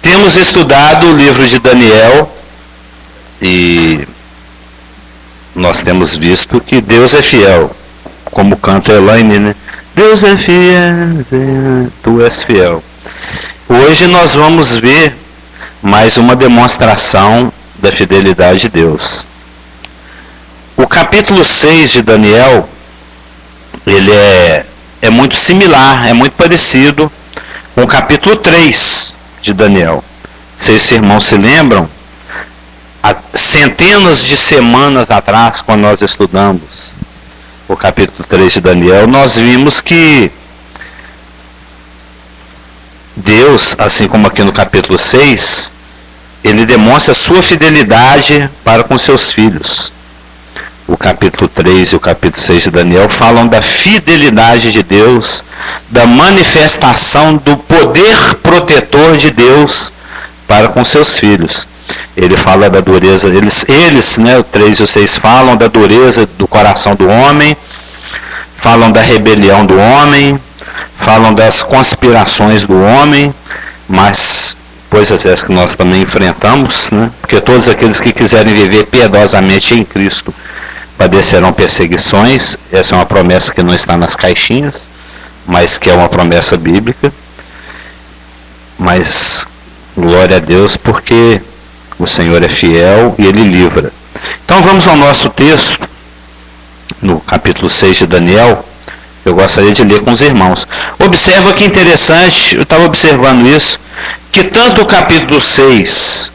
Temos estudado o livro de Daniel e nós temos visto que Deus é fiel, como canta Elaine, né? Deus é fiel, tu és fiel. Hoje nós vamos ver mais uma demonstração da fidelidade de Deus. O capítulo 6 de Daniel, ele é muito similar, é muito parecido com o capítulo 3 de Daniel. Vocês, irmãos, se lembram? Há centenas de semanas atrás, quando nós estudamos o capítulo 3 de Daniel, nós vimos que Deus, assim como aqui no capítulo 6, ele demonstra a sua fidelidade para com seus filhos. O capítulo 3 e o capítulo 6 de Daniel falam da fidelidade de Deus, da manifestação do poder protetor de Deus para com seus filhos. Ele fala da dureza, eles, né, o 3 e o 6 falam da dureza do coração do homem, falam da rebelião do homem, falam das conspirações do homem, mas coisas essas que nós também enfrentamos, né? Porque todos aqueles que quiserem viver piedosamente em Cristo padecerão perseguições. Essa é uma promessa que não está nas caixinhas, mas que é uma promessa bíblica. Mas glória a Deus, porque o Senhor é fiel e Ele livra. Então vamos ao nosso texto, no capítulo 6 de Daniel. Eu gostaria de ler com os irmãos. Observa que interessante, eu estava observando isso, que tanto o capítulo 6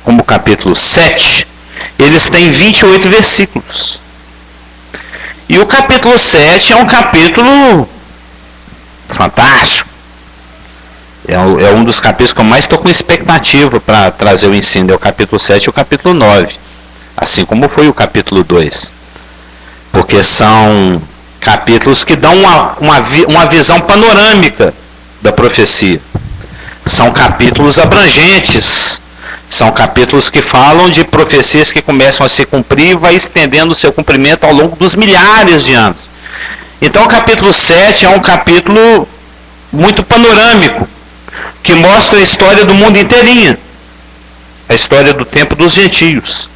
como o capítulo 7, eles têm 28 versículos. E o capítulo 7 é um capítulo fantástico. É um dos capítulos que eu mais estou com expectativa para trazer o ensino. É o capítulo 7 e o capítulo 9. Assim como foi o capítulo 2. Porque são capítulos que dão uma visão panorâmica da profecia. São capítulos abrangentes. São capítulos que falam de profecias que começam a se cumprir e vai estendendo o seu cumprimento ao longo dos milhares de anos. Então o capítulo 7 é um capítulo muito panorâmico, que mostra a história do mundo inteirinha. A história do tempo dos gentios.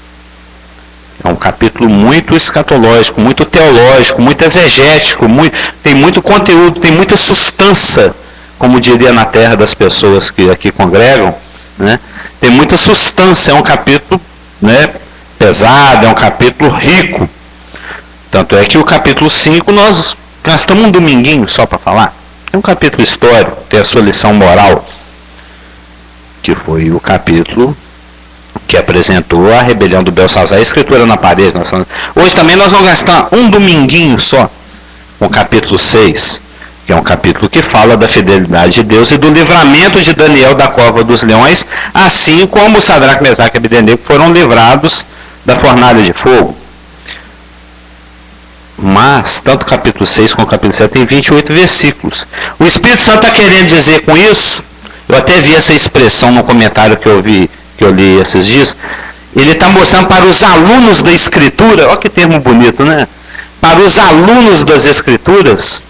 É um capítulo muito escatológico, muito teológico, muito exegético, tem muito conteúdo, tem muita substância, como diria na terra das pessoas que aqui congregam, né? Tem muita substância, é um capítulo, né, pesado, é um capítulo rico. Tanto é que o capítulo 5 nós gastamos um dominguinho só para falar. É um capítulo histórico, tem a sua lição moral, que foi o capítulo que apresentou a rebelião do Belsazar, a escritura na parede. Hoje também nós vamos gastar um dominguinho só com o capítulo 6, que é um capítulo que fala da fidelidade de Deus e do livramento de Daniel da cova dos leões, assim como Sadraque, Mesaque e Abednego foram livrados da fornalha de fogo. Mas, tanto o capítulo 6 como o capítulo 7 tem 28 versículos. O Espírito Santo está querendo dizer com isso, eu até vi essa expressão no comentário que eu li esses dias, ele está mostrando para os alunos da Escritura, olha que termo bonito, né? Para os alunos das Escrituras,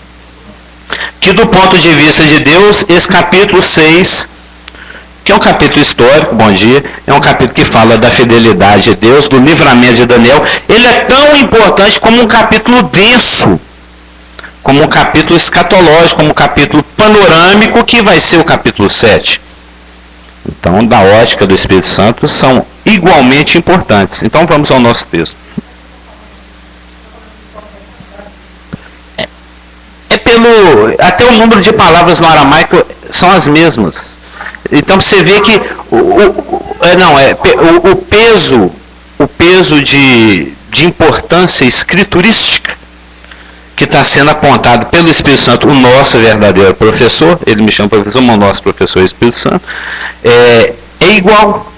que do ponto de vista de Deus, esse capítulo 6, que é um capítulo histórico, bom dia, é um capítulo que fala da fidelidade de Deus, do livramento de Daniel, ele é tão importante como um capítulo denso, como um capítulo escatológico, como um capítulo panorâmico, que vai ser o capítulo 7. Então, da ótica do Espírito Santo, são igualmente importantes. Então, vamos ao nosso texto. Até o número de palavras no aramaico são as mesmas. Então você vê que o peso de importância escriturística que está sendo apontado pelo Espírito Santo, o nosso verdadeiro professor, ele me chama professor, mas o nosso professor é o Espírito Santo, é igual.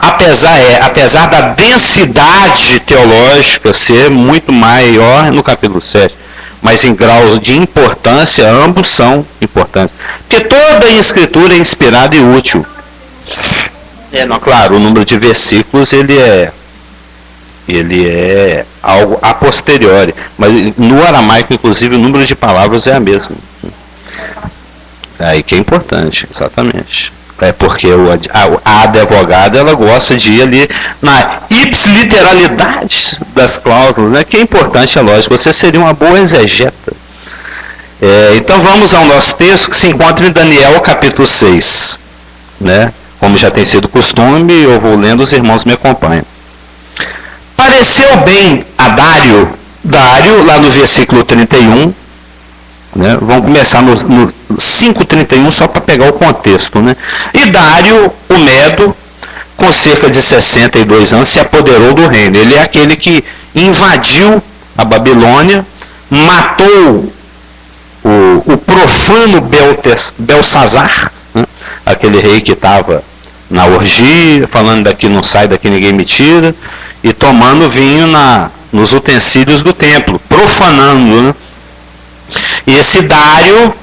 Apesar da densidade teológica ser muito maior no capítulo 7, mas em graus de importância, ambos são importantes. Porque toda a escritura é inspirada e útil. Claro, o número de versículos ele é algo a posteriori, mas no aramaico, inclusive, o número de palavras é a mesma. Aí que é importante, exatamente. É porque a advogada, ela gosta de ir ali na ipsiliteralidade das cláusulas, né? Que é importante, é lógico, você seria uma boa exegeta. Então vamos ao nosso texto, que se encontra em Daniel capítulo 6. Né? Como já tem sido costume, eu vou lendo, os irmãos me acompanham. Pareceu bem a Dário, lá no versículo 31, né? Vamos começar no 5:31 só para pegar o contexto. Né? E Dário, o Medo, com cerca de 62 anos, se apoderou do reino. Ele é aquele que invadiu a Babilônia, matou o profano Belsazar, né? Aquele rei que estava na orgia, falando daqui não sai, daqui ninguém me tira, e tomando vinho nos utensílios do templo, profanando. Né? E esse Dário,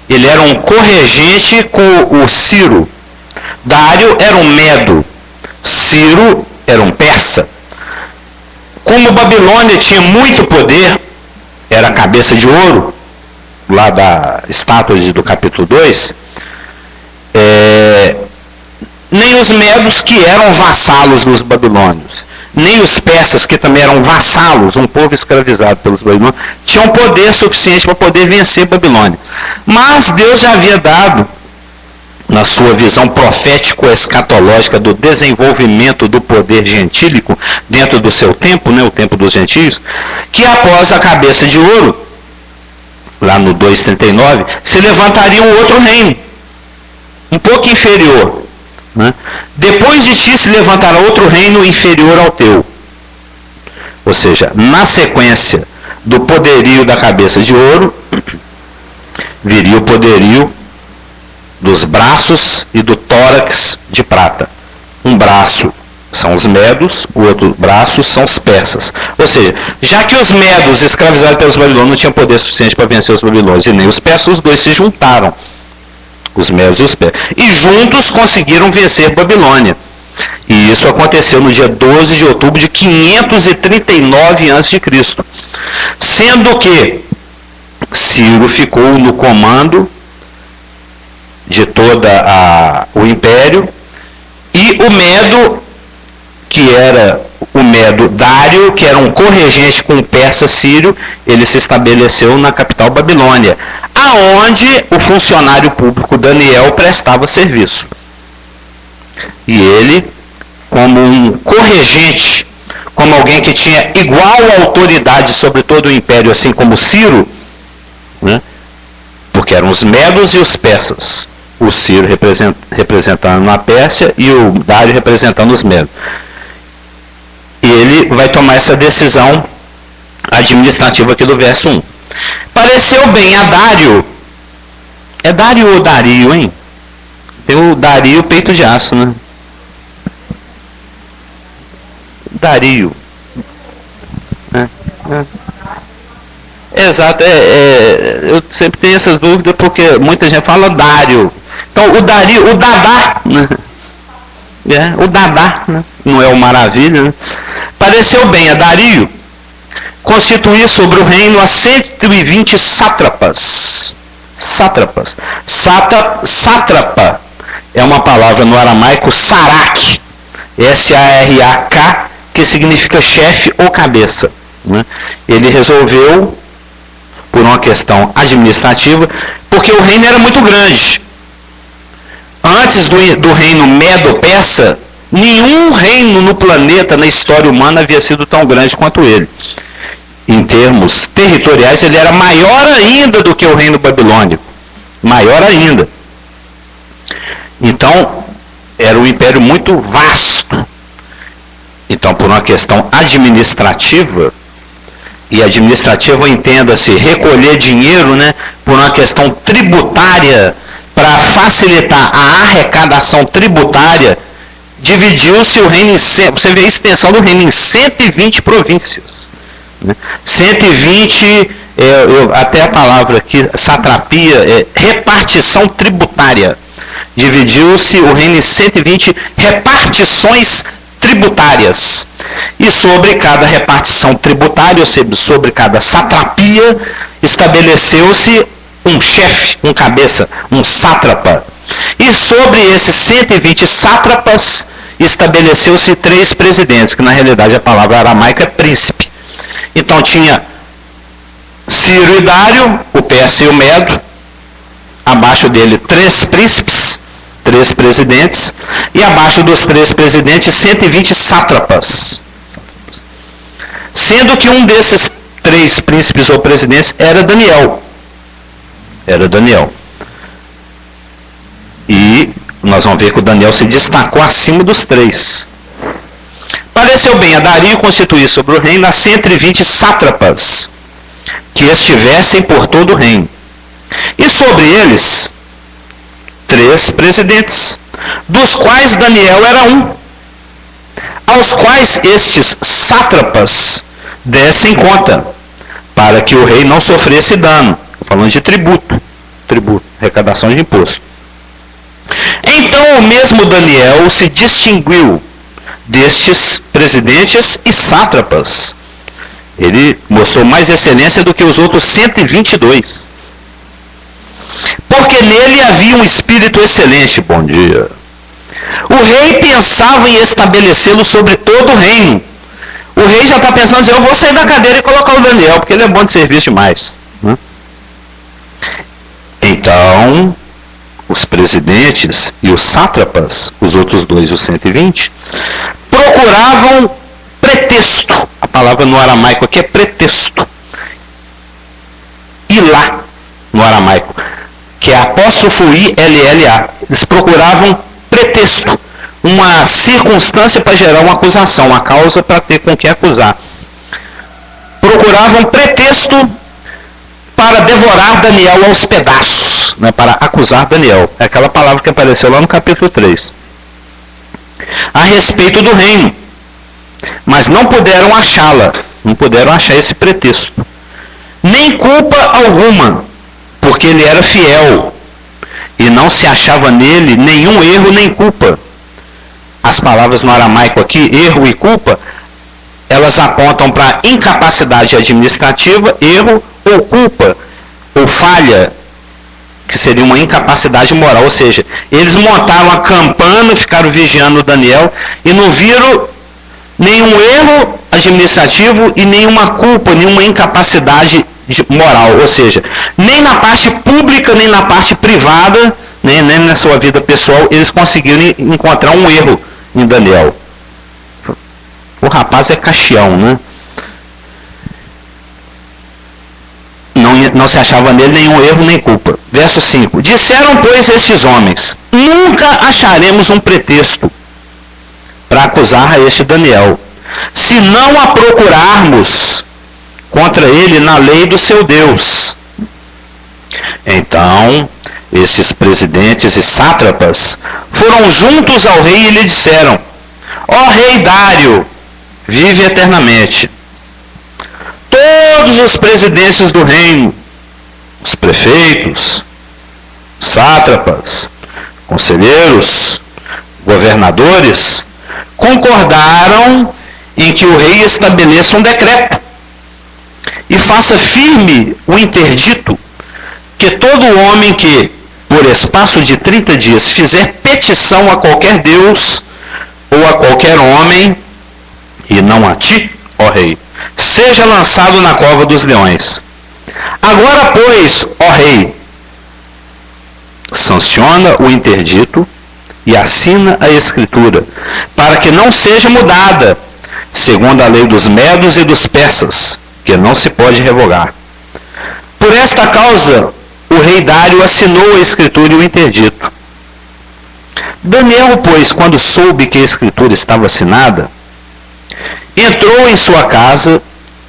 ele era um corregente com o Ciro. Dário era um Medo, Ciro era um persa. Como Babilônia tinha muito poder, era a cabeça de ouro, lá da estátua do capítulo 2, nem os medos, que eram vassalos dos babilônios, nem os persas, que também eram vassalos, um povo escravizado pelos babilônios, tinham poder suficiente para poder vencer Babilônia. Mas Deus já havia dado, na sua visão profético-escatológica do desenvolvimento do poder gentílico dentro do seu tempo, né, o tempo dos gentios, que após a cabeça de ouro, lá no 2:39, se levantaria um outro reino, um pouco inferior. Né? Depois de ti se levantará outro reino inferior ao teu. Ou seja, na sequência do poderio da cabeça de ouro, viria o poderio dos braços e do tórax de prata. Um braço são os medos, o outro braço são os persas. Ou seja, já que os medos escravizados pelos babilônios não tinham poder suficiente para vencer os babilônios e nem os persas, os dois se juntaram, os medos e os persas, e juntos conseguiram vencer Babilônia. E isso aconteceu no dia 12 de outubro de 539 a.C., sendo que Ciro ficou no comando de todo o império, e o Medo, que era o Medo Dário, que era um corregente com o persa Sírio, ele se estabeleceu na capital Babilônia, aonde o funcionário público Daniel prestava serviço. E ele, como um corregente, como alguém que tinha igual autoridade sobre todo o império, assim como Ciro, né? Porque eram os medos e os persas, o Ciro representando a Pérsia e o Dário representando os medos. E ele vai tomar essa decisão administrativa aqui do verso 1. Pareceu bem a Dário. É Dário ou Dario, hein? Tem o Dario peito de aço, né? Dario. Exato, eu sempre tenho essas dúvidas porque muita gente fala Dário. Então o Dario, o Dadá, né? O Dadá, né? Não é o Maravilha, né? Pareceu bem a Dario constituir sobre o reino a 120 sátrapas. Sátrapas. Sátrapa é uma palavra no aramaico sarak, S-A-R-A-K, que significa chefe ou cabeça. Né? Ele resolveu, por uma questão administrativa, porque o reino era muito grande. Antes do reino Medo-Persa, nenhum reino no planeta, na história humana, havia sido tão grande quanto ele. Em termos territoriais, ele era maior ainda do que o reino babilônico. Maior ainda. Então, era um império muito vasto. Então, por uma questão administrativa, e administrativa entenda-se recolher dinheiro, né, por uma questão tributária, para facilitar a arrecadação tributária, dividiu-se o reino em... Você vê a extensão do reino em 120 províncias. Né? 120, até a palavra aqui, satrapia, repartição tributária. Dividiu-se o reino em 120 repartições tributárias. E sobre cada repartição tributária, ou seja, sobre cada satrapia, estabeleceu-se um chefe, um cabeça, um sátrapa. E sobre esses 120 sátrapas, estabeleceu-se 3 presidentes, que na realidade a palavra aramaica é príncipe. Então tinha Ciro e Dário, o persa e o medo, abaixo dele 3 príncipes, 3 presidentes, e abaixo dos 3 presidentes 120 sátrapas. Sendo que um desses 3 príncipes ou presidentes era Daniel. Era Daniel. E nós vamos ver que o Daniel se destacou acima dos 3. Pareceu bem a Dario constituir sobre o reino as 120 sátrapas que estivessem por todo o reino. E sobre eles, 3 presidentes, dos quais Daniel era um, aos quais estes sátrapas dessem conta, para que o rei não sofresse dano. Falando de tributo, arrecadação de imposto. Então o mesmo Daniel se distinguiu destes presidentes e sátrapas. Ele mostrou mais excelência do que os outros 122. Porque nele havia um espírito excelente. Bom dia. O rei pensava em estabelecê-lo sobre todo o reino. O rei já está pensando assim, eu vou sair da cadeira e colocar o Daniel, porque ele é bom de serviço demais. Então, os presidentes e os sátrapas, os outros 2, os 120, procuravam pretexto. A palavra no aramaico aqui é pretexto. Ilá, no aramaico, que é apóstrofo I-L-L-A. Eles procuravam pretexto, uma circunstância para gerar uma acusação, uma causa para ter com que acusar. Procuravam pretexto para devorar Daniel aos pedaços, né, para acusar Daniel. É aquela palavra que apareceu lá no capítulo 3. A respeito do reino. Mas não puderam achá-la, não puderam achar esse pretexto. Nem culpa alguma, porque ele era fiel e não se achava nele nenhum erro nem culpa. As palavras no aramaico aqui, erro e culpa, elas apontam para incapacidade administrativa, erro, ou culpa, ou falha, que seria uma incapacidade moral. Ou seja, eles montaram a campana, ficaram vigiando o Daniel e não viram nenhum erro administrativo e nenhuma culpa, nenhuma incapacidade moral. Ou seja, nem na parte pública, nem na parte privada, nem na sua vida pessoal, eles conseguiram encontrar um erro em Daniel. O rapaz é caxião, né? Não se achava nele nenhum erro nem culpa. Verso 5. Disseram, pois, estes homens, nunca acharemos um pretexto para acusar a este Daniel, se não a procurarmos contra ele na lei do seu Deus. Então, esses presidentes e sátrapas foram juntos ao rei e lhe disseram, ó rei Dário, vive eternamente. Todos os presidentes do reino, os prefeitos, sátrapas, conselheiros, governadores, concordaram em que o rei estabeleça um decreto e faça firme o interdito que todo homem que, por espaço de 30 dias, fizer petição a qualquer Deus ou a qualquer homem, e não a ti, ó rei, seja lançado na cova dos leões. Agora, pois, ó rei, sanciona o interdito e assina a escritura, para que não seja mudada, segundo a lei dos medos e dos persas, que não se pode revogar. Por esta causa, o rei Dário assinou a escritura e o interdito. Daniel, pois, quando soube que a escritura estava assinada, entrou em sua casa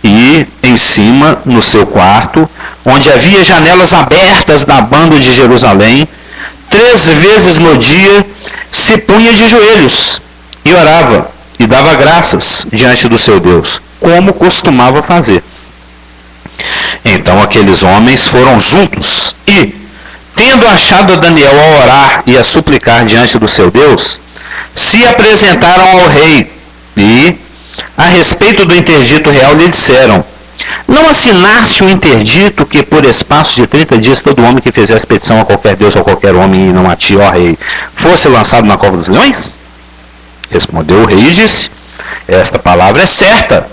e, em cima, no seu quarto, onde havia janelas abertas da banda de Jerusalém, 3 vezes no dia se punha de joelhos e orava e dava graças diante do seu Deus, como costumava fazer. Então aqueles homens foram juntos e, tendo achado a Daniel a orar e a suplicar diante do seu Deus, se apresentaram ao rei e, a respeito do interdito real, lhe disseram, Não assinaste um interdito que por espaço de 30 dias todo homem que fizesse petição a qualquer deus ou a qualquer homem e não a ti, ó rei, fosse lançado na cova dos leões? Respondeu o rei e disse: esta palavra é certa,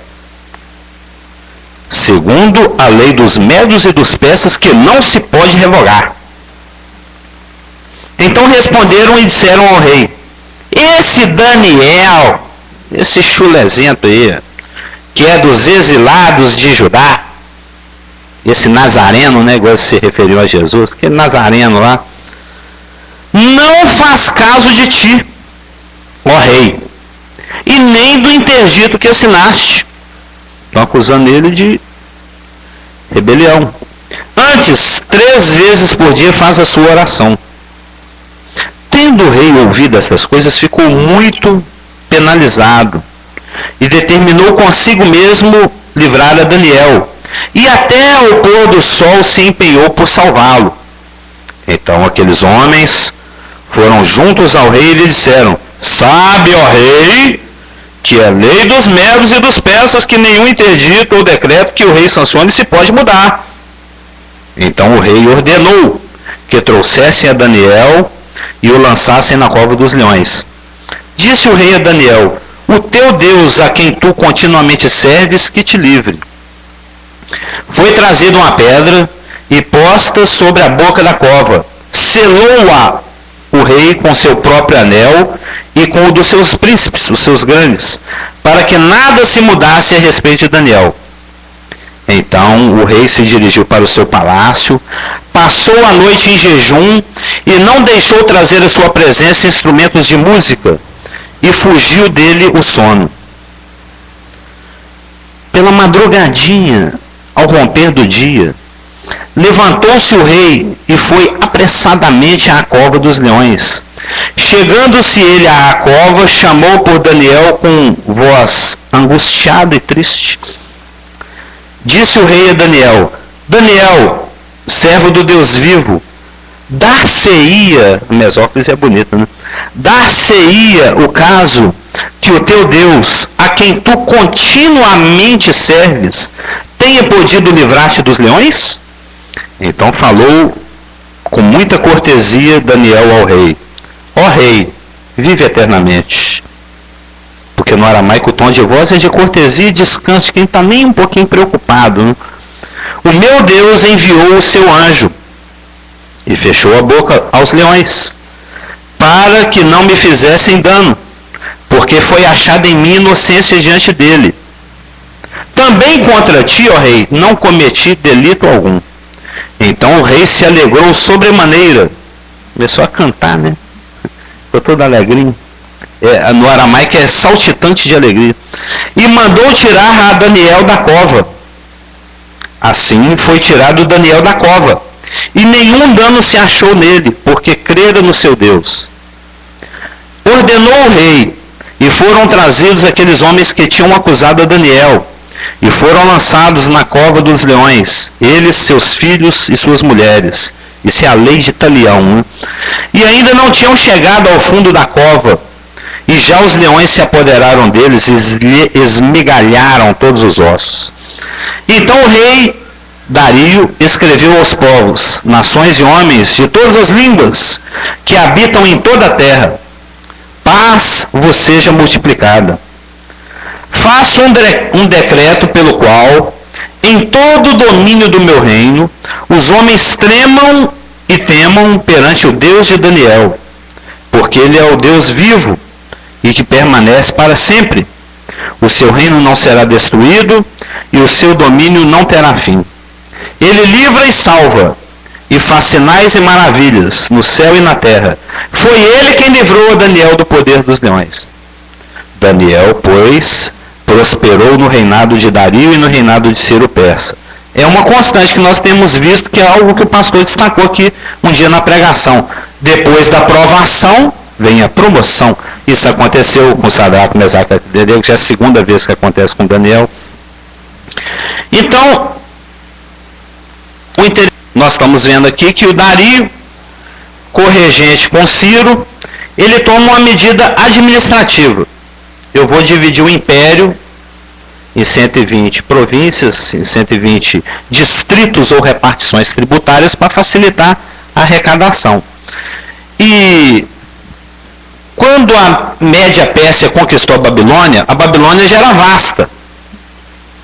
segundo a lei dos médios e dos persas, que não se pode revogar. Então responderam e disseram ao rei: esse Daniel, esse chulezento aí, que é dos exilados de Judá, esse nazareno, né, igual se referiu a Jesus, aquele nazareno lá, não faz caso de ti, ó rei, e nem do interdito que assinaste. Estão acusando ele de rebelião. Antes, 3 vezes por dia faz a sua oração. Tendo o rei ouvido essas coisas, ficou muito penalizado e determinou consigo mesmo livrar a Daniel, e até ao pôr do sol se empenhou por salvá-lo. Então aqueles homens foram juntos ao rei e lhe disseram: sabe, ó rei, que é lei dos medos e dos persas que nenhum interdito ou decreto que o rei sancione se pode mudar. Então o rei ordenou que trouxessem a Daniel e o lançassem na cova dos leões. Disse o rei a Daniel: o teu Deus, a quem tu continuamente serves, que te livre. Foi trazida uma pedra e posta sobre a boca da cova. Selou-a o rei com seu próprio anel e com o dos seus príncipes, os seus grandes, para que nada se mudasse a respeito de Daniel. Então o rei se dirigiu para o seu palácio, passou a noite em jejum e não deixou trazer à sua presença instrumentos de música, e fugiu dele o sono. Pela madrugadinha, ao romper do dia, levantou-se o rei e foi apressadamente à cova dos leões. Chegando-se ele à cova, chamou por Daniel com voz angustiada e triste. Disse o rei a Daniel: Daniel, servo do Deus vivo, dar-se-ia, Mesópolis é bonita, né? Dar-se-ia o caso que o teu Deus, a quem tu continuamente serves, tenha podido livrar-te dos leões? Então falou com muita cortesia Daniel ao rei: ó rei, vive eternamente. Porque no aramaico o tom de voz é de cortesia e descanso, quem está nem um pouquinho preocupado, né? O meu Deus enviou o seu anjo e fechou a boca aos leões, para que não me fizessem dano, porque foi achada em mim inocência diante dele. Também contra ti, ó rei, não cometi delito algum. Então o rei se alegrou sobremaneira. Começou a cantar, né? Ficou todo alegrinho. No aramaico é saltitante de alegria. E mandou tirar a Daniel da cova. Assim foi tirado Daniel da cova. E nenhum dano se achou nele, porque crera no seu Deus. Ordenou o rei, e foram trazidos aqueles homens que tinham acusado a Daniel, e foram lançados na cova dos leões, eles, seus filhos e suas mulheres. Isso é a lei de Talião, né? E ainda não tinham chegado ao fundo da cova, e já os leões se apoderaram deles e esmigalharam todos os ossos. Então o rei Dario escreveu aos povos, nações e homens de todas as línguas que habitam em toda a terra: paz vos seja multiplicada. Faço um decreto pelo qual, em todo o domínio do meu reino, os homens tremam e temam perante o Deus de Daniel, porque ele é o Deus vivo e que permanece para sempre. O seu reino não será destruído e o seu domínio não terá fim. Ele livra e salva, e faz sinais e maravilhas no céu e na terra. Foi ele quem livrou a Daniel do poder dos leões. Daniel, pois, prosperou no reinado de Dario e no reinado de Ciro Persa. É uma constante que nós temos visto, que é algo que o pastor destacou aqui um dia na pregação. Depois da provação, vem a promoção. Isso aconteceu com Sadraque, Mesaque e Abednego, que já é a segunda vez que acontece com Daniel. Então, nós estamos vendo aqui que o Dario, corregente com Ciro, ele toma uma medida administrativa. Eu vou dividir o império em 120 províncias, em 120 distritos ou repartições tributárias para facilitar a arrecadação. E quando a Média Pérsia conquistou a Babilônia já era vasta,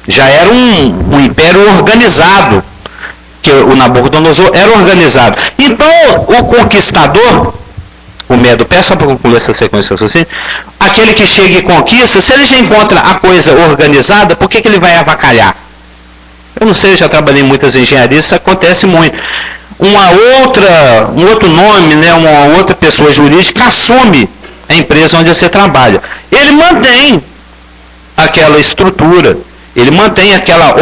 já era um império organizado, que o Nabucodonosor era organizado. Então, o conquistador, o Medo-Persa, só para concluir essa sequência assim, aquele que chega e conquista, se ele já encontra a coisa organizada, por que ele vai avacalhar? Eu não sei, já trabalhei em muitas engenharias, isso acontece muito. Um outro nome, né, uma outra pessoa jurídica assume a empresa onde você trabalha. Ele mantém aquela estrutura, ele mantém aquela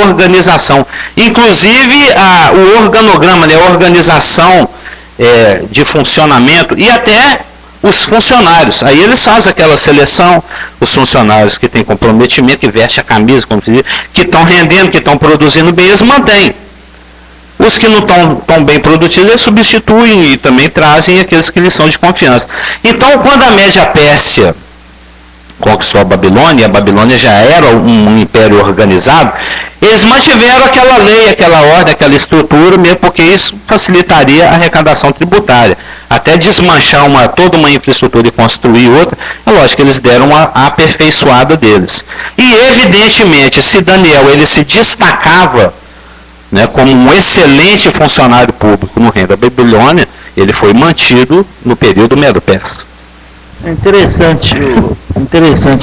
organização. Inclusive o organograma, né, a organização de funcionamento e até os funcionários. Aí eles fazem aquela seleção, os funcionários que têm comprometimento, que vestem a camisa, como se diz, que estão rendendo, que estão produzindo bem, eles mantêm. Os que não estão tão bem produtivos, eles substituem e também trazem aqueles que lhes são de confiança. Então, quando a Média Pérsia conquistou a Babilônia já era um império organizado, eles mantiveram aquela lei, aquela ordem, aquela estrutura, mesmo porque isso facilitaria a arrecadação tributária. Até desmanchar toda uma infraestrutura e construir outra, é lógico que eles deram a aperfeiçoada deles. E, evidentemente, se Daniel ele se destacava, né, como um excelente funcionário público no reino da Babilônia, ele foi mantido no período Medo-Persa. É interessante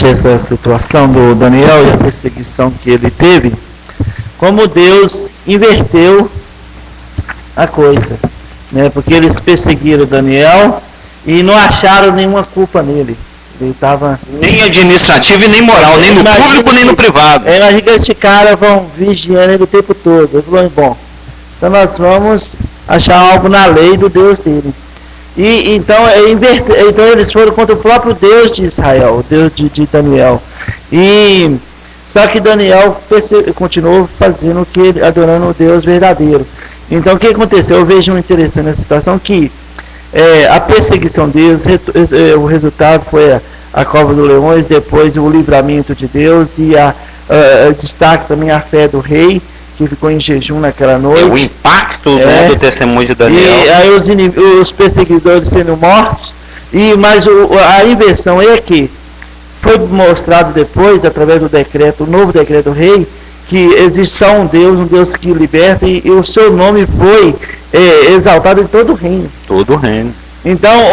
essa situação do Daniel e a perseguição que ele teve, como Deus inverteu a coisa, né? Porque eles perseguiram Daniel e não acharam nenhuma culpa nele. Ele estava nem administrativo e nem moral, nem no público nem no privado. Imagina que esse cara vão vigiando ele o tempo todo. Ele falou, bom, então nós vamos achar algo na lei do Deus dele. E então eles foram contra o próprio Deus de Israel, o Deus de Daniel. E só que Daniel continuou fazendo o que adorando o Deus verdadeiro. Então o que aconteceu? Eu vejo interessante nessa situação que a perseguição deles, o resultado foi a cova dos leões, depois o livramento de Deus e destaque também a fé do rei, que ficou em jejum naquela noite. O impacto do testemunho de Daniel. E aí os perseguidores sendo mortos. Mas a inversão é que foi mostrado depois, através do decreto, o novo decreto do rei, que existe só um Deus que liberta, e o seu nome foi exaltado em todo o reino. Todo o reino. Então,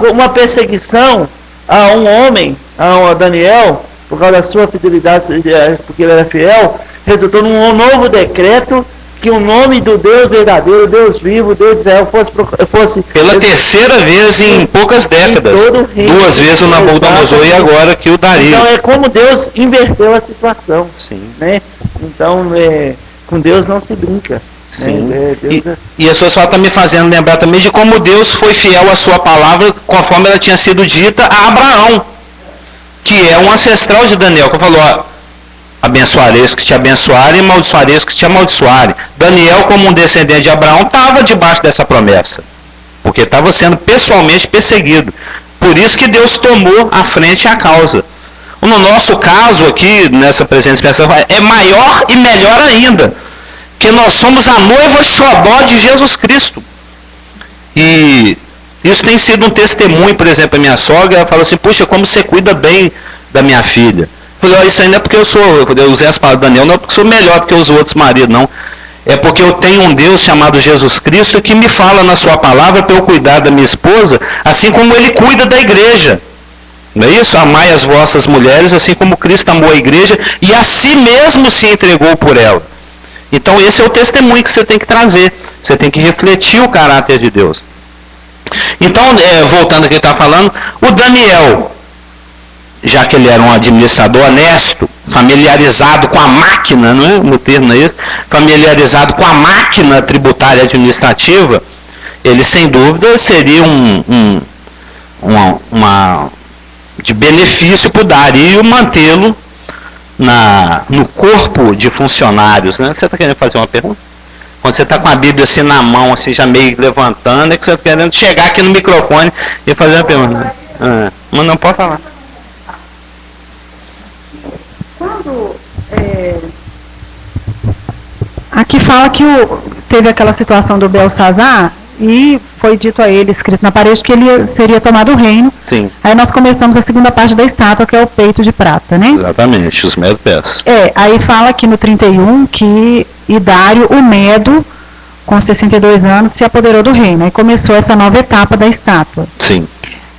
uma perseguição a um homem, a Daniel, por causa da sua fidelidade, porque ele era fiel, resultou num novo decreto que o nome do Deus verdadeiro, Deus vivo, Deus de Israel fosse pela terceira vez em poucas décadas. Duas vezes o Nabucodonosor e agora que o Dario. Então é como Deus inverteu a situação. Sim. Né? Então com Deus não se brinca. Sim. Né? E a sua fala está me fazendo lembrar também de como Deus foi fiel à sua palavra conforme ela tinha sido dita a Abraão, que é um ancestral de Daniel, que falou, ó, abençoarei os que te abençoarem e amaldiçoarei os que te amaldiçoarem. Daniel, como um descendente de Abraão, estava debaixo dessa promessa, porque estava sendo pessoalmente perseguido. Por isso que Deus tomou à frente a causa. No nosso caso aqui, nessa presença especial, é maior e melhor ainda, que nós somos a noiva xodó de Jesus Cristo. E isso tem sido um testemunho, por exemplo, a minha sogra, ela fala assim, puxa, como você cuida bem da minha filha. Eu falei, isso aí não é porque eu usei as palavras de Daniel, não é porque eu sou melhor do que os outros maridos, não. É porque eu tenho um Deus chamado Jesus Cristo que me fala na sua palavra para eu cuidar da minha esposa, assim como ele cuida da igreja. Não é isso? Amai as vossas mulheres, assim como Cristo amou a igreja e a si mesmo se entregou por ela. Então esse é o testemunho que você tem que trazer. Você tem que refletir o caráter de Deus. Então, voltando ao que ele está falando, o Daniel, já que ele era um administrador honesto, familiarizado com a máquina, não é? O termo é isso? Familiarizado com a máquina tributária administrativa, ele sem dúvida seria de benefício para o Dario mantê-lo no corpo de funcionários. Né? Você está querendo fazer uma pergunta? Quando você está com a Bíblia assim na mão, assim, já meio levantando, é que você está querendo chegar aqui no microfone e fazer uma pergunta. Mas não pode falar. Aqui fala que teve aquela situação do Belsazar e foi dito a ele, escrito na parede, que ele seria tomado o reino. Sim. Aí nós começamos a segunda parte da estátua, que é o peito de prata, né? Exatamente, os Medo-Persas. Aí fala aqui no 31 que Dário, o Medo, com 62 anos, se apoderou do reino. Aí começou essa nova etapa da estátua. Sim.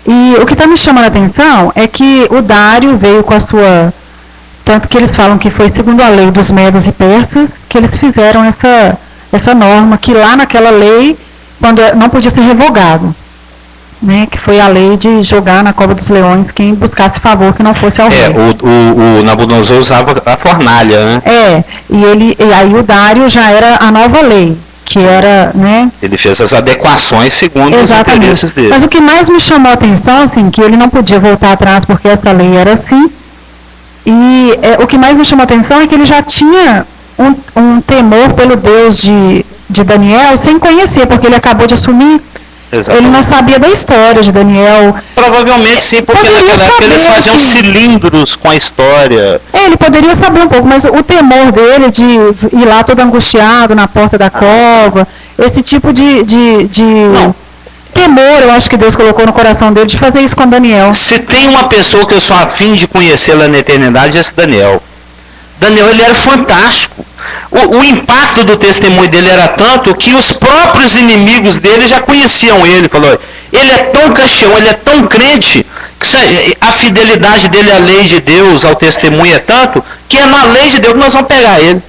E o que está me chamando a atenção é que o Dário veio com a sua... Tanto que eles falam que foi segundo a lei dos Medos e Persas, que eles fizeram essa norma, que lá naquela lei, quando não podia ser revogado, né, que foi a lei de jogar na cova dos leões quem buscasse favor que não fosse ao rei. O Nabucodonosor usava a fornalha, né? E aí o Dário já era a nova lei, que era, né? Ele fez as adequações segundo os interesses dele. Mas o que mais me chamou a atenção, assim, que ele não podia voltar atrás porque essa lei era assim. E o que mais me chamou a atenção é que ele já tinha um temor pelo Deus de Daniel sem conhecer, porque ele acabou de assumir. Exatamente. Ele não sabia da história de Daniel. Provavelmente sim, porque naquela época eles faziam cilindros com a história. Ele poderia saber um pouco, mas o temor dele de ir lá todo angustiado na porta da cova, esse tipo de temor, eu acho que Deus colocou no coração dele de fazer isso com Daniel. Se tem uma pessoa que eu sou afim de conhecê-la na eternidade, é esse Daniel. Daniel, ele era fantástico. O impacto do testemunho dele era tanto que os próprios inimigos dele já conheciam ele. Falou, ele é tão caixão, ele é tão crente, que a fidelidade dele à lei de Deus, ao testemunho é tanto, que é na lei de Deus que nós vamos pegar ele.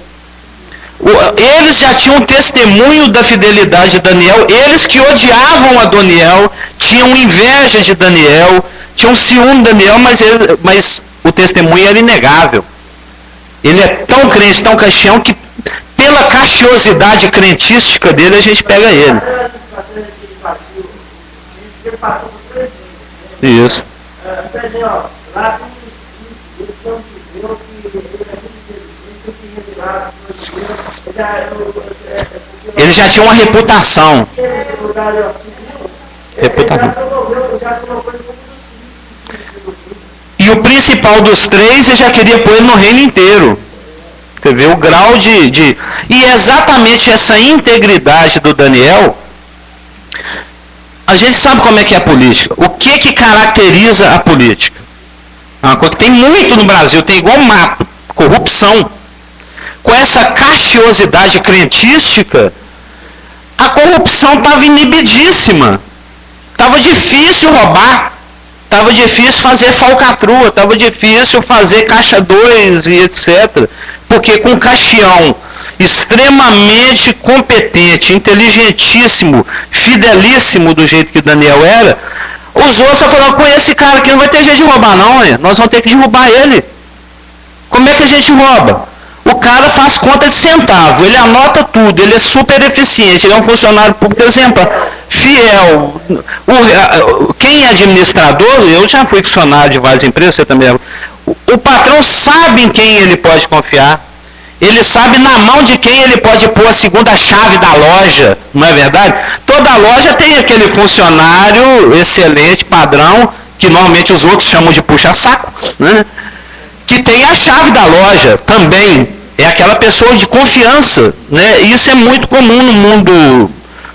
Eles já tinham testemunho da fidelidade de Daniel, eles que odiavam a Daniel, tinham inveja de Daniel, tinham ciúme de Daniel, mas o testemunho era inegável. Ele é tão crente, tão caixão, que pela caixosidade crentística dele a gente pega ele. Isso. Ele já tinha uma reputação. E o principal dos três, ele já queria pôr ele no reino inteiro. Você vê o grau de... E exatamente essa integridade do Daniel, a gente sabe como é que é a política. O que caracteriza a política? É uma coisa que tem muito no Brasil, tem igual mato, corrupção. Com essa caixosidade crentística, a corrupção estava inibidíssima. Estava difícil roubar. Estava difícil fazer falcatrua. Estava difícil fazer caixa 2 e etc. Porque com caixão extremamente competente, inteligentíssimo, fidelíssimo do jeito que Daniel era, os outros falaram, com esse cara aqui não vai ter jeito de roubar não, hein? Nós vamos ter que derrubar ele. Como é que a gente rouba? O cara faz conta de centavo, ele anota tudo, ele é super eficiente, ele é um funcionário público exemplar, fiel. Quem é administrador, eu já fui funcionário de várias empresas, você também é. O patrão sabe em quem ele pode confiar, ele sabe na mão de quem ele pode pôr a segunda chave da loja, não é verdade? Toda loja tem aquele funcionário excelente, padrão, que normalmente os outros chamam de puxa-saco, né? Que tem a chave da loja também, é aquela pessoa de confiança, né? Isso é muito comum no mundo,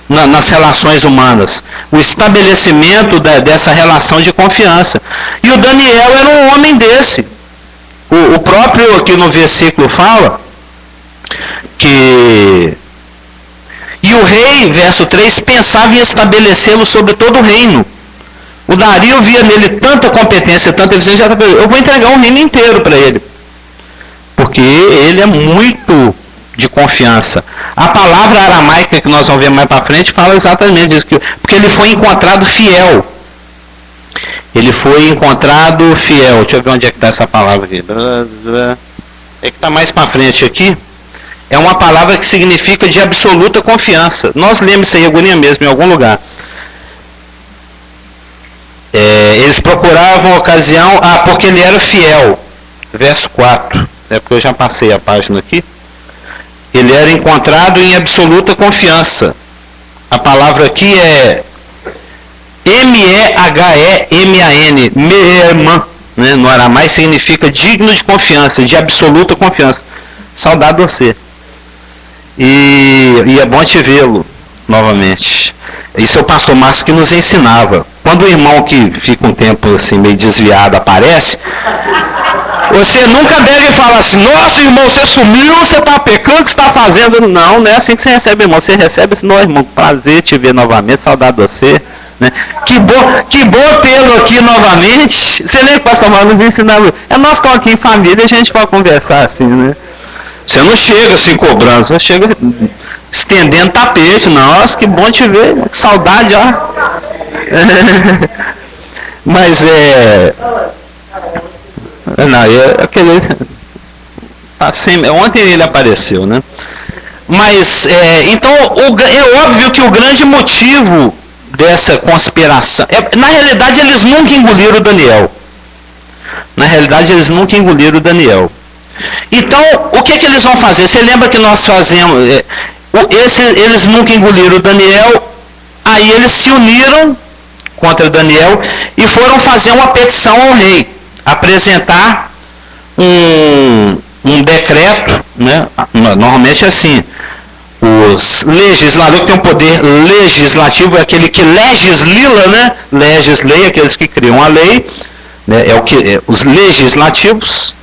nas relações humanas, o estabelecimento dessa relação de confiança. E o Daniel era um homem desse. O próprio aqui no versículo fala que... E o rei, verso 3, pensava em estabelecê-lo sobre todo o reino. O Dario via nele tanta competência, tanta eficiência, eu vou entregar o reino inteiro para ele. Porque ele é muito de confiança. A palavra aramaica que nós vamos ver mais para frente fala exatamente isso. Porque ele foi encontrado fiel. Ele foi encontrado fiel. Deixa eu ver onde é que está essa palavra aqui. É que está mais para frente aqui. É uma palavra que significa de absoluta confiança. Nós lemos isso aí agora mesmo, em algum lugar. Eles procuravam ocasião, porque ele era fiel. Verso 4. É porque eu já passei a página aqui. Ele era encontrado em absoluta confiança. A palavra aqui é M-E-H-E-M-A-N, Meheman, né? No aramaico significa digno de confiança, de absoluta confiança. Saudade de você. E é bom te vê-lo novamente. Isso é o pastor Márcio que nos ensinava. Quando o irmão que fica um tempo assim meio desviado aparece, você nunca deve falar assim: nossa, irmão, você sumiu, você está pecando, o que você está fazendo? Não, não é assim que você recebe, irmão. Você recebe assim: não, irmão, prazer te ver novamente, saudade de você. Né? Que bom tê-lo aqui novamente. Você lembra que o pastor Márcio nos ensinava? Nós estamos aqui em família, a gente pode conversar assim, né? Você não chega assim cobrando, você chega estendendo tapete. Nossa, que bom te ver, que saudade, ó. Mas não, aquele assim, ontem ele apareceu, né? Mas então é óbvio que o grande motivo dessa conspiração, na realidade eles nunca engoliram Daniel. Na realidade eles nunca engoliram Daniel. Então, o que eles vão fazer? Você lembra que nós fazemos... eles nunca engoliram Daniel, aí eles se uniram contra Daniel e foram fazer uma petição ao rei, apresentar um decreto, né? Normalmente é assim, os legisladores que têm o poder legislativo é aquele que legislila, né? Legislei, aqueles que criam a lei, né? Os legislativos.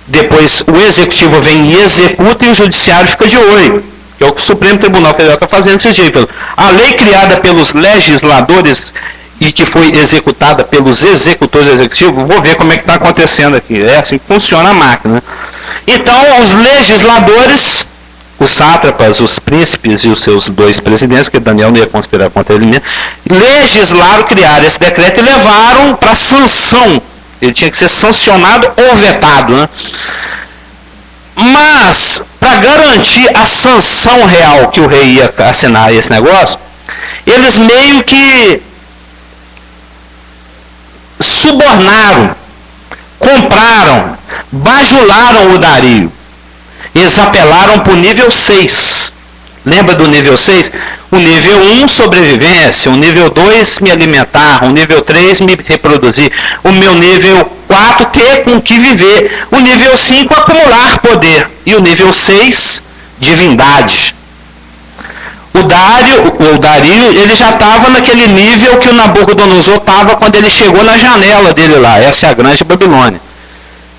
Depois o executivo vem e executa e o judiciário fica de olho, que é o Supremo Tribunal Federal está fazendo desse jeito. A lei criada pelos legisladores e que foi executada pelos executores executivos, vou ver como é que está acontecendo aqui. É assim que funciona a máquina. Então os legisladores, os sátrapas, os príncipes e os seus 2 presidentes, que Daniel não ia conspirar contra ele mesmo, legislaram, criaram esse decreto e levaram para sanção. Ele tinha que ser sancionado ou vetado, né? Mas, para garantir a sanção real que o rei ia assinar esse negócio, eles meio que subornaram, compraram, bajularam o Dario. Eles apelaram para o nível 6. Lembra do nível 6? O nível 1, sobrevivência. O nível 2, me alimentar. O nível 3, me reproduzir. O meu nível 4, ter com que viver. O nível 5, acumular poder. E o nível 6, divindade. O Dario, ele já estava naquele nível que o Nabucodonosor estava quando ele chegou na janela dele lá. Essa é a grande Babilônia.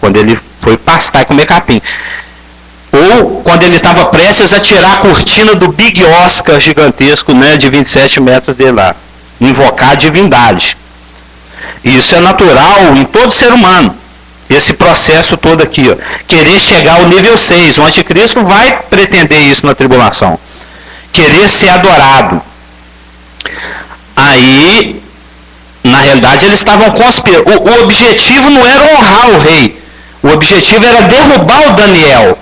Quando ele foi pastar e comer capim. Ou quando ele estava prestes a tirar a cortina do Big Oscar gigantesco, né, de 27 metros dele lá. Invocar a divindade. Isso é natural em todo ser humano. Esse processo todo aqui, ó. Querer chegar ao nível 6. O anticristo vai pretender isso na tribulação. Querer ser adorado. Aí, na realidade, eles estavam conspirando. O objetivo não era honrar o rei. O objetivo era derrubar o Daniel.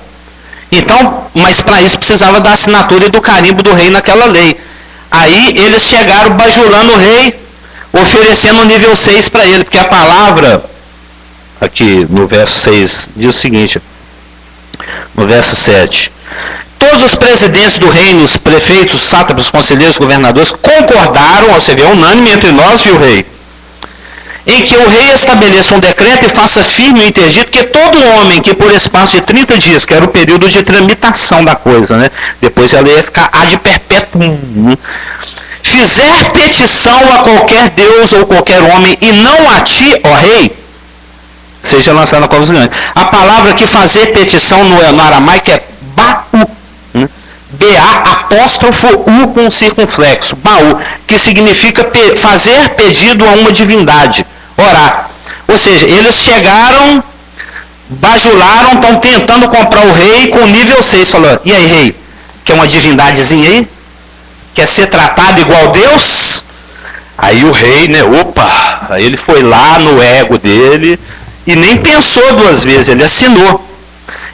Então, mas para isso precisava da assinatura e do carimbo do rei naquela lei. Aí eles chegaram bajulando o rei, oferecendo o nível 6 para ele, porque a palavra, aqui no verso 6, diz o seguinte, no verso 7. Todos os presidentes do reino, os prefeitos, sátrapas, conselheiros, governadores, concordaram, você vê, unânime entre nós e o rei, em que o rei estabeleça um decreto e faça firme o interdito que todo homem que por espaço de 30 dias, que era o período de tramitação da coisa, né? Depois ela ia ficar ad perpetuum, né? Fizer petição a qualquer Deus ou qualquer homem e não a ti, ó rei, seja lançado na cova dos leões. A palavra que fazer petição no aramaico é ba'u, né? B-A''U com circunflexo, ba'u, que significa fazer pedido a uma divindade, orar. Ou seja, eles chegaram, bajularam, estão tentando comprar o rei com nível 6, falando, e aí rei, quer uma divindadezinha aí? Quer ser tratado igual Deus? Aí o rei, né, opa, aí ele foi lá no ego dele e nem pensou 2 vezes, ele assinou.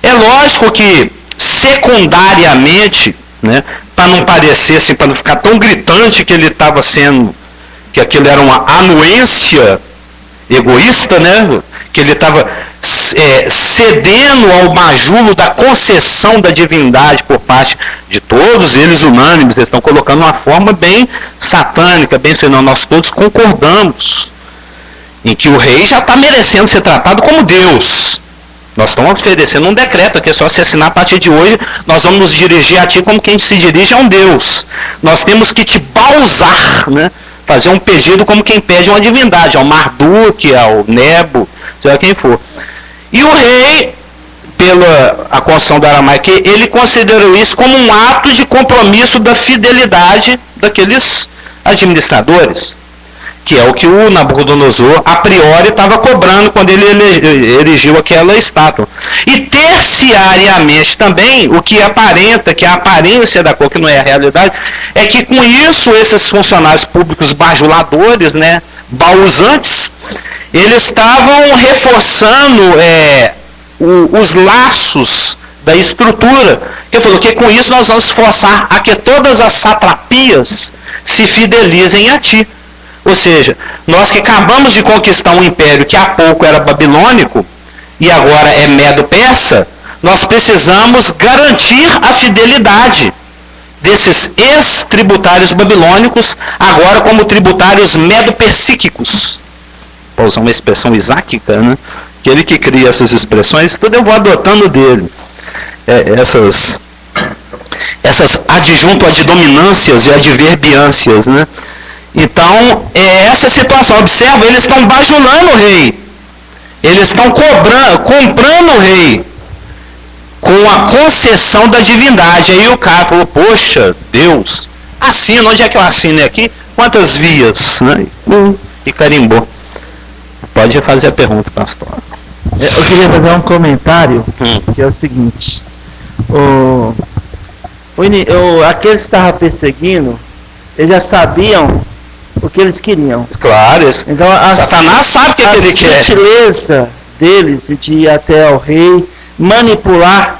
É lógico que secundariamente, né, para não parecer assim, para não ficar tão gritante que ele estava sendo, que aquilo era uma anuência egoísta, né, que ele estava cedendo ao bajulo da concessão da divindade por parte de todos eles unânimes, eles estão colocando uma forma bem satânica, bem senão nós todos concordamos em que o rei já está merecendo ser tratado como Deus. Nós estamos oferecendo um decreto aqui, é só se assinar a partir de hoje, nós vamos nos dirigir a ti como quem se dirige a um Deus. Nós temos que te bausar, né? Fazer um pedido como quem pede uma divindade, ao Marduk, ao Nebo, seja quem for. E o rei, pela a Constituição do Aramaico, ele considerou isso como um ato de compromisso da fidelidade daqueles administradores, que é o que o Nabucodonosor, a priori, estava cobrando quando ele erigiu aquela estátua. E terciariamente também, o que aparenta, que é a aparência da coisa, que não é a realidade, é que com isso, esses funcionários públicos bajuladores, né, bausantes, eles estavam reforçando os laços da estrutura. Ele falou que com isso nós vamos forçar a que todas as satrapias se fidelizem a ti. Ou seja, nós que acabamos de conquistar um império que há pouco era babilônico e agora é medo-persa, nós precisamos garantir a fidelidade desses ex-tributários babilônicos, agora como tributários medo-persíquicos. Para usar uma expressão isáquica, né? Aquele que cria essas expressões, tudo eu vou adotando dele. Essas adjunto-addominâncias e adverbiâncias, né? Então, essa situação. Observa, eles estão bajulando o rei. Eles estão comprando o rei com a concessão da divindade. Aí o cara falou, poxa, Deus, assina, onde é que eu assino aqui? Quantas vias? Né? E carimbou. Pode fazer a pergunta, pastor. Eu queria fazer um comentário, que é o seguinte. Aqueles que estavam perseguindo, eles já sabiam o que eles queriam. Claro, então, Satanás sabe o que ele quer. A sutileza deles de ir até o rei, manipular,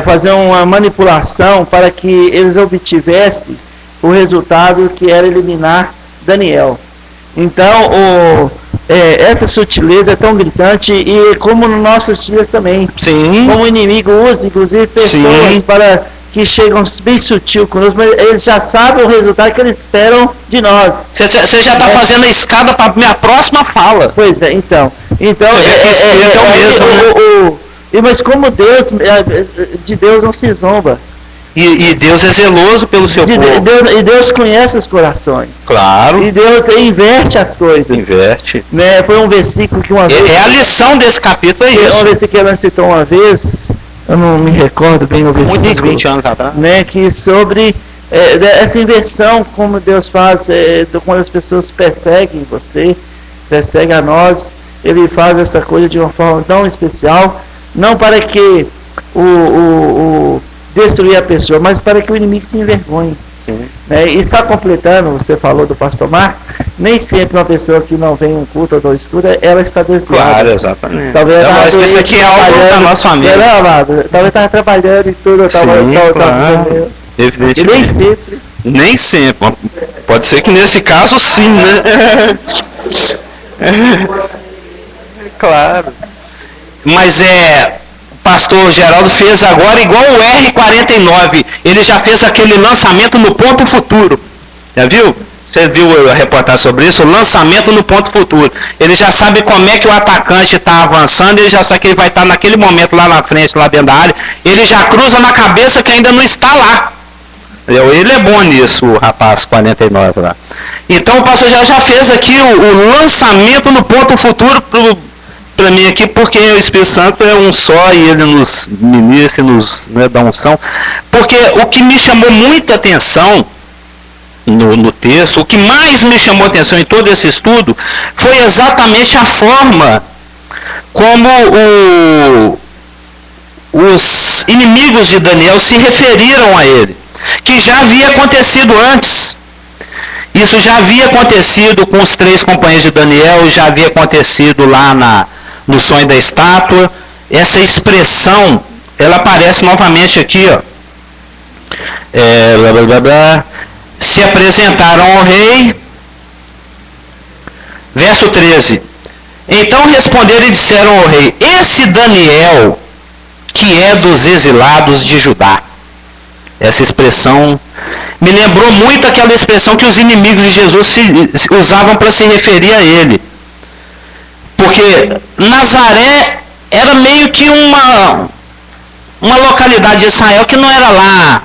fazer uma manipulação para que eles obtivessem o resultado que era eliminar Daniel. Então, essa sutileza é tão gritante, e como nos nossos dias também. Sim. Como o inimigo usa, inclusive, pessoas Sim. para que chegam bem sutil conosco, mas eles já sabem o resultado que eles esperam de nós. Você já está fazendo a escada para a minha próxima fala. Pois é, então mas como Deus, de Deus não se zomba. E Deus é zeloso pelo seu povo. E Deus conhece os corações. Claro. E Deus inverte as coisas. Inverte. Né? Foi um versículo que uma vez... a lição desse capítulo é isso. Um versículo que ela citou uma vez, eu não me recordo bem o versículo. Muitos 20 anos atrás. Né, que sobre essa inversão, como Deus faz, quando as pessoas perseguem você, perseguem a nós, Ele faz essa coisa de uma forma tão especial, não para que destruir a pessoa, mas para que o inimigo se envergonhe. Sim. E só completando, você falou do pastor Marco, nem sempre uma pessoa que não vem um culto ou do estudo, ela está desviada. Claro, exatamente. Talvez isso aqui é algo da nossa família. Não, amado, talvez estava trabalhando e tudo, claro. E nem sempre. Nem sempre. Pode ser que nesse caso sim, né? Claro. Mas pastor Geraldo fez agora igual o R49. Ele já fez aquele lançamento no ponto futuro. Já viu? Você viu a reportagem sobre isso? O lançamento no ponto futuro. Ele já sabe como é que o atacante está avançando, ele já sabe que ele vai estar naquele momento lá na frente, lá dentro da área. Ele já cruza na cabeça que ainda não está lá. Ele é bom nisso, o rapaz 49 lá. Então o pastor já fez aqui o lançamento no ponto futuro para mim aqui, porque o Espírito Santo é um só e ele nos ministra, nos dá unção. Porque o que me chamou muita atenção no texto, o que mais me chamou a atenção em todo esse estudo, foi exatamente a forma como os inimigos de Daniel se referiram a ele, que já havia acontecido antes. Isso já havia acontecido com os 3 companheiros de Daniel, já havia acontecido lá no sonho da estátua. Essa expressão, ela aparece novamente aqui, ó. Se apresentaram ao rei, verso 13. Então responderam e disseram ao rei: esse Daniel, que é dos exilados de Judá. Essa expressão me lembrou muito aquela expressão que os inimigos de Jesus usavam para se referir a ele. Porque Nazaré era meio que uma localidade de Israel que não era lá,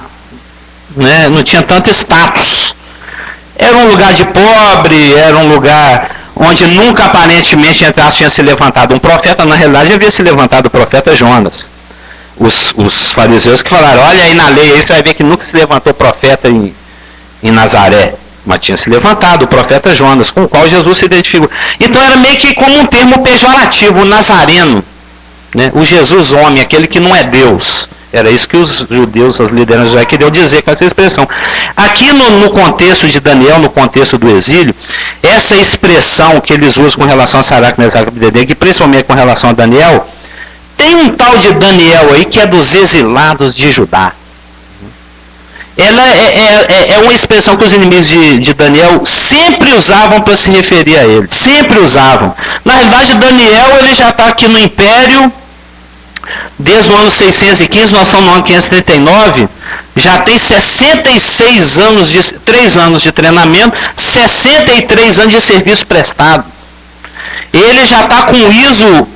né, não tinha tanto status. Era um lugar de pobre, era um lugar onde nunca aparentemente tinha se levantado um profeta. Na realidade havia se levantado o profeta Jonas. Os fariseus que falaram, olha aí na lei, aí você vai ver que nunca se levantou profeta em Nazaré. Mas tinha se levantado o profeta Jonas, com o qual Jesus se identificou. Então era meio que como um termo pejorativo, o nazareno, né? O Jesus homem, aquele que não é Deus. Era isso que os judeus, as lideranças já queriam dizer com essa expressão. Aqui no contexto de Daniel, no contexto do exílio, essa expressão que eles usam com relação a Sadraque, Mesaque e Abdenego, e principalmente com relação a Daniel, tem um tal de Daniel aí que é dos exilados de Judá. Ela é uma expressão que os inimigos de Daniel sempre usavam para se referir a ele. Sempre usavam. Na realidade, Daniel ele já está aqui no Império desde o ano 615, nós estamos no ano 539, já tem 66 anos, 3 anos de treinamento, 63 anos de serviço prestado. Ele já está com ISO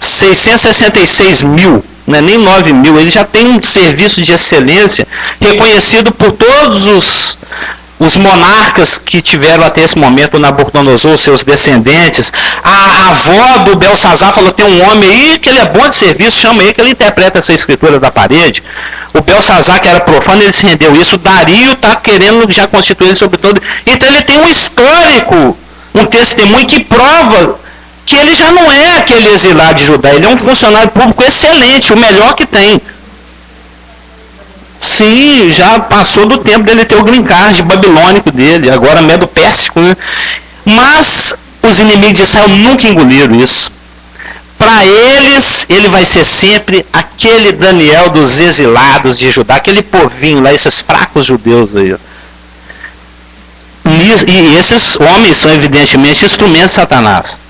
666.000. Não é nem 9.000, ele já tem um serviço de excelência reconhecido por todos os monarcas que tiveram até esse momento, o Nabucodonosor, seus descendentes. A avó do Belsazar falou, tem um homem aí que ele é bom de serviço, chama ele que ele interpreta essa escritura da parede. O Belsazar, que era profano, ele se rendeu isso. O Dario está querendo já constituir ele sobre todo. Então ele tem um histórico, um testemunho que prova que ele já não é aquele exilado de Judá, ele é um funcionário público excelente, o melhor que tem. Sim, já passou do tempo dele ter o green card babilônico dele, agora medo-pérsico, né? Mas os inimigos de Israel nunca engoliram isso. Para eles, ele vai ser sempre aquele Daniel dos exilados de Judá, aquele povinho lá, esses fracos judeus aí. E esses homens são evidentemente instrumentos de Satanás.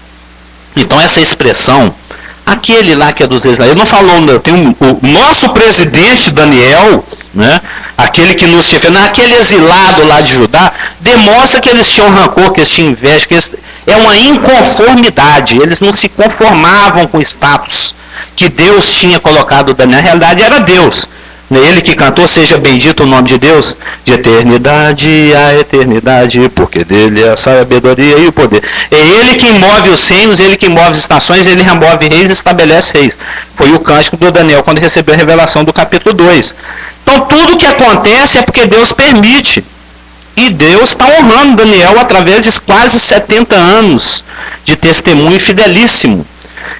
Então essa expressão, aquele lá que é dos exilados, ele não falou, tem o nosso presidente Daniel, né, aquele que nos chefia, aquele exilado lá de Judá, demonstra que eles tinham rancor, que eles tinham inveja, que é uma inconformidade, eles não se conformavam com o status que Deus tinha colocado Daniel. Na realidade era Deus. Ele que cantou, seja bendito o nome de Deus, de eternidade a eternidade, porque dele é a sabedoria e o poder. É ele que move os reinos, ele que move as estações, ele remove reis e estabelece reis. Foi o cântico do Daniel quando recebeu a revelação do capítulo 2. Então tudo que acontece é porque Deus permite. E Deus está honrando Daniel através de quase 70 anos de testemunho fidelíssimo.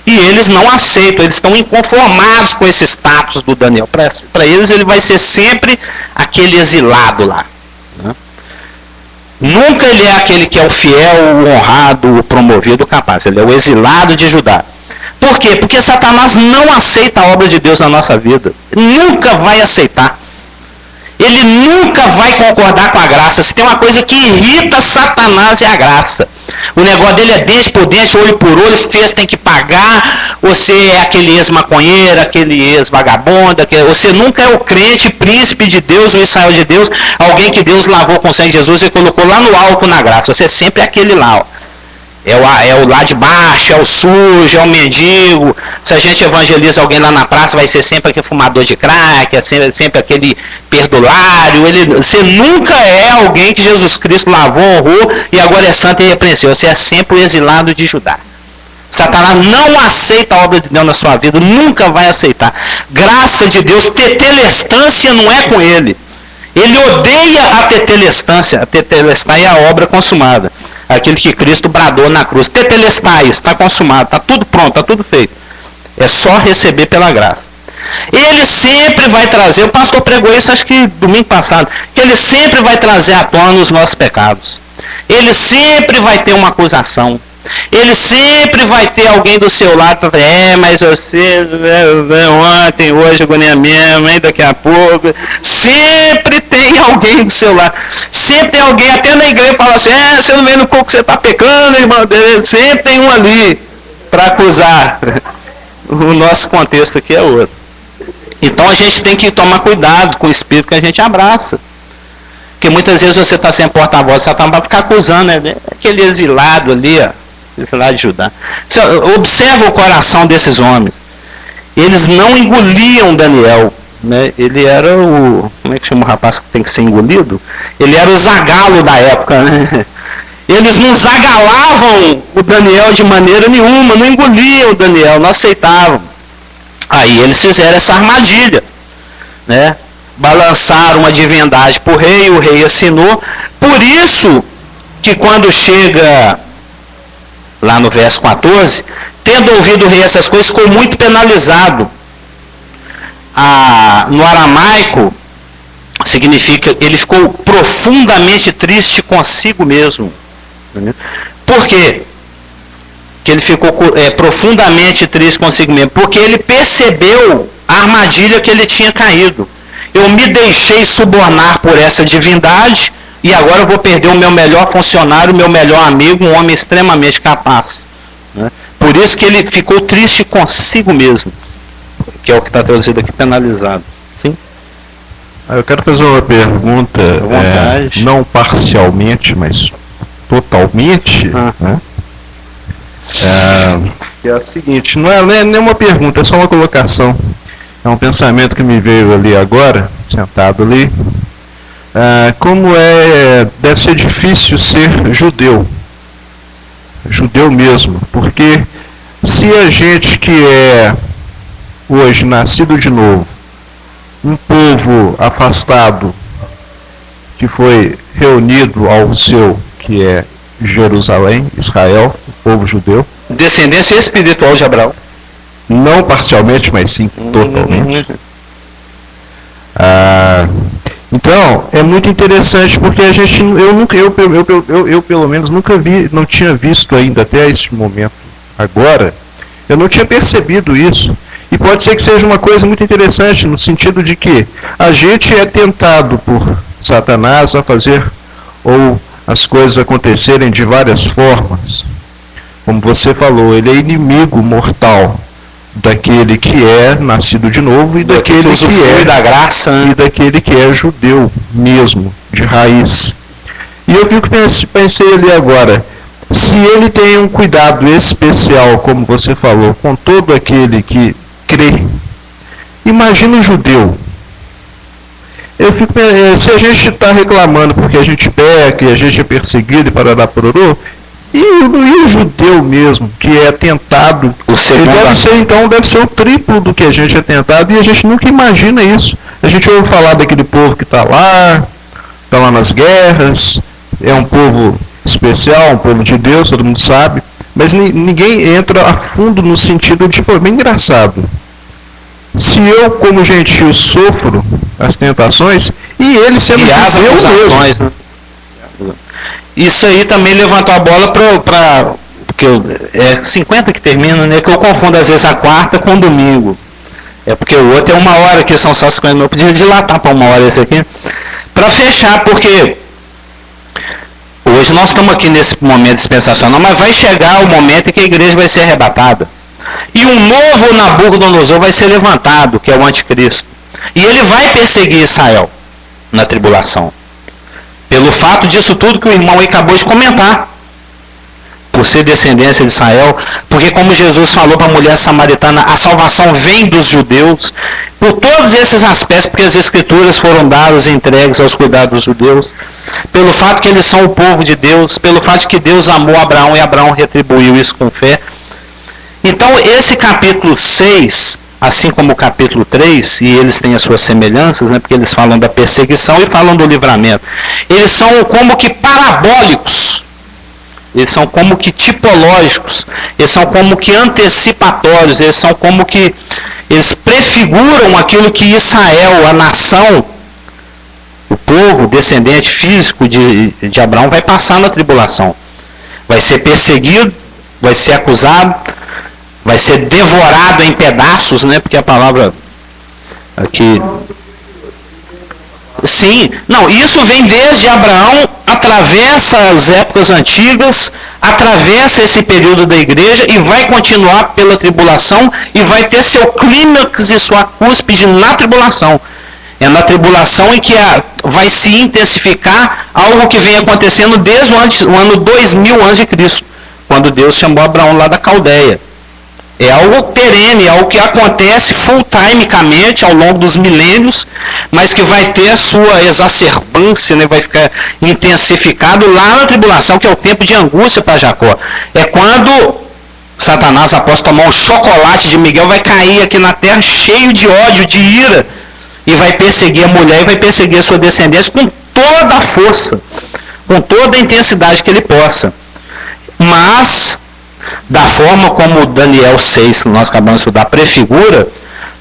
E eles não aceitam, eles estão inconformados com esse status do Daniel. Para eles ele vai ser sempre aquele exilado lá, né? Nunca ele é aquele que é o fiel, o honrado, o promovido, o capaz. Ele é o exilado de Judá. Por quê? Porque Satanás não aceita a obra de Deus na nossa vida. Nunca vai aceitar. Ele nunca vai concordar com a graça. Se tem uma coisa que irrita Satanás é a graça. O negócio dele é dente por dente, olho por olho, fez, tem que pagar. Você é aquele ex-maconheiro, aquele ex-vagabundo. Você nunca é o crente, príncipe de Deus, o Israel de Deus, alguém que Deus lavou com o sangue de Jesus e colocou lá no alto na graça. Você sempre é aquele lá, ó. É o lá de baixo, é o sujo, é o mendigo. Se a gente evangeliza alguém lá na praça, vai ser sempre aquele fumador de crack, é sempre aquele perdulário. Você nunca é alguém que Jesus Cristo lavou, honrou e agora é santo e irrepreensível. Você é sempre o exilado de Judá. Satanás não aceita a obra de Deus na sua vida, nunca vai aceitar. Graça de Deus, tetelestância não é com ele. Ele odeia a tetelestância. A tetelestai é a obra consumada. Aquilo que Cristo bradou na cruz. Tetelestai, está consumado, está tudo pronto, está tudo feito. É só receber pela graça. Ele sempre vai trazer, o pastor pregou isso acho que domingo passado, que ele sempre vai trazer à tona os nossos pecados. Ele sempre vai ter uma acusação. Ele sempre vai ter alguém do seu lado para falar, mas você ontem, hoje, agonia mesmo, hein, daqui a pouco. Sempre tem alguém do seu lado. Sempre tem alguém, até na igreja, fala assim, você não vê no pouco que você está pecando, irmão. Sempre tem um ali para acusar. O nosso contexto aqui é outro. Então a gente tem que tomar cuidado com o espírito que a gente abraça. Porque muitas vezes você está sem porta-voz, você está para ficar acusando, né? Aquele exilado ali, ó. Exilado de Judá. Observa o coração desses homens. eles não engoliam Daniel, né? Ele era o, como é que chama o rapaz que tem que ser engolido? Ele era o zagalo da época, né? Eles não zagalavam o Daniel de maneira nenhuma, não engoliam o Daniel, não aceitavam. Aí eles fizeram essa armadilha, né? Balançaram uma divindade para o rei assinou. Por isso que quando chega lá no verso 14, tendo ouvido o rei essas coisas, ficou muito penalizado. No aramaico, significa, ele ficou profundamente triste consigo mesmo. Por quê? Que ele ficou profundamente triste consigo mesmo? Porque ele percebeu a armadilha que ele tinha caído. Eu me deixei subornar por essa divindade e agora eu vou perder o meu melhor funcionário, o meu melhor amigo, um homem extremamente capaz. Né? Por isso que ele ficou triste consigo mesmo. Que é o que está traduzido aqui, penalizado. Sim? Eu quero fazer uma pergunta, não parcialmente, mas totalmente. Né? Que é a seguinte, não é nem uma pergunta, é só uma colocação. É um pensamento que me veio ali agora, sentado ali. Deve ser difícil ser judeu. Judeu mesmo. Porque se a gente que é hoje nascido de novo, um povo afastado, que foi reunido ao seu, que é Jerusalém, Israel, o povo judeu. Descendência espiritual de Abraão. Não parcialmente, mas sim totalmente. Então, é muito interessante porque a gente, eu pelo menos nunca vi, não tinha visto ainda até este momento. Agora, eu não tinha percebido isso. E pode ser que seja uma coisa muito interessante no sentido de que a gente é tentado por Satanás a fazer ou as coisas acontecerem de várias formas. Como você falou, ele é inimigo mortal daquele que é nascido de novo e daquele que é da graça, né? E daquele que é judeu mesmo, de raiz. E eu pensei ali agora, se ele tem um cuidado especial, como você falou, com todo aquele que crê, imagina o judeu. Se a gente está reclamando porque a gente peca e a gente é perseguido e parará pororô, e o judeu mesmo, que é tentado, deve ser o triplo do que a gente é tentado, e a gente nunca imagina isso. A gente ouve falar daquele povo que está lá nas guerras, é um povo especial, um povo de Deus, todo mundo sabe, mas ninguém entra a fundo no sentido de, bem engraçado. Se eu, como gentil, sofro as tentações, e ele sendo judeu mesmo. Isso aí também levantou a bola para porque é 50 que termina, né? Que eu confundo às vezes a quarta com o domingo. É porque o outro é 1 hora, que são só 50 minutos. Eu podia dilatar para 1 hora esse aqui. Para fechar, porque hoje nós estamos aqui nesse momento dispensacional, mas vai chegar o momento em que a igreja vai ser arrebatada. E um novo Nabucodonosor vai ser levantado, que é o anticristo. E ele vai perseguir Israel na tribulação. Pelo fato disso tudo que o irmão aí acabou de comentar. Por ser descendência de Israel. Porque como Jesus falou para a mulher samaritana, a salvação vem dos judeus. Por todos esses aspectos, porque as escrituras foram dadas e entregues aos cuidados dos judeus. Pelo fato que eles são o povo de Deus. Pelo fato de que Deus amou Abraão e Abraão retribuiu isso com fé. Então esse capítulo 6, assim como o capítulo 3, e eles têm as suas semelhanças, né, porque eles falam da perseguição e falam do livramento. Eles são como que parabólicos, eles são como que tipológicos, eles são como que antecipatórios, eles são como que, eles prefiguram aquilo que Israel, a nação, o povo descendente físico de Abraão, vai passar na tribulação. Vai ser perseguido, vai ser acusado, vai ser devorado em pedaços, né? Porque a palavra aqui... Sim, não, isso vem desde Abraão, atravessa as épocas antigas, atravessa esse período da igreja e vai continuar pela tribulação e vai ter seu clímax e sua cúspide na tribulação. É na tribulação em que vai se intensificar algo que vem acontecendo desde o ano 2000 a.C., quando Deus chamou Abraão lá da Caldeia. É algo perene, é algo que acontece full-timecamente ao longo dos milênios, mas que vai ter a sua exacerbância, né, vai ficar intensificado lá na tribulação, que é o tempo de angústia para Jacó. É quando Satanás, após tomar um chocolate de Miguel, vai cair aqui na terra cheio de ódio, de ira, e vai perseguir a mulher e vai perseguir a sua descendência com toda a força, com toda a intensidade que ele possa. Mas, da forma como Daniel 6, que nós acabamos de estudar, prefigura,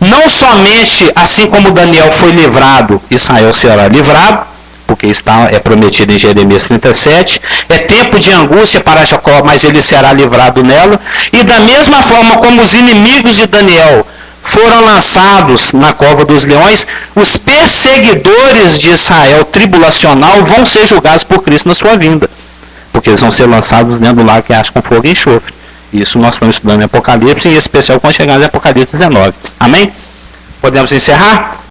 não somente assim como Daniel foi livrado, Israel será livrado, porque é prometido em Jeremias 37, é tempo de angústia para Jacó, mas ele será livrado nela, e da mesma forma como os inimigos de Daniel foram lançados na cova dos leões, os perseguidores de Israel tribulacional vão ser julgados por Cristo na sua vinda, porque eles vão ser lançados dentro do lago que arde com fogo e enxofre. Isso nós estamos estudando em Apocalipse, em especial quando chegarmos em Apocalipse 19. Amém? Podemos encerrar?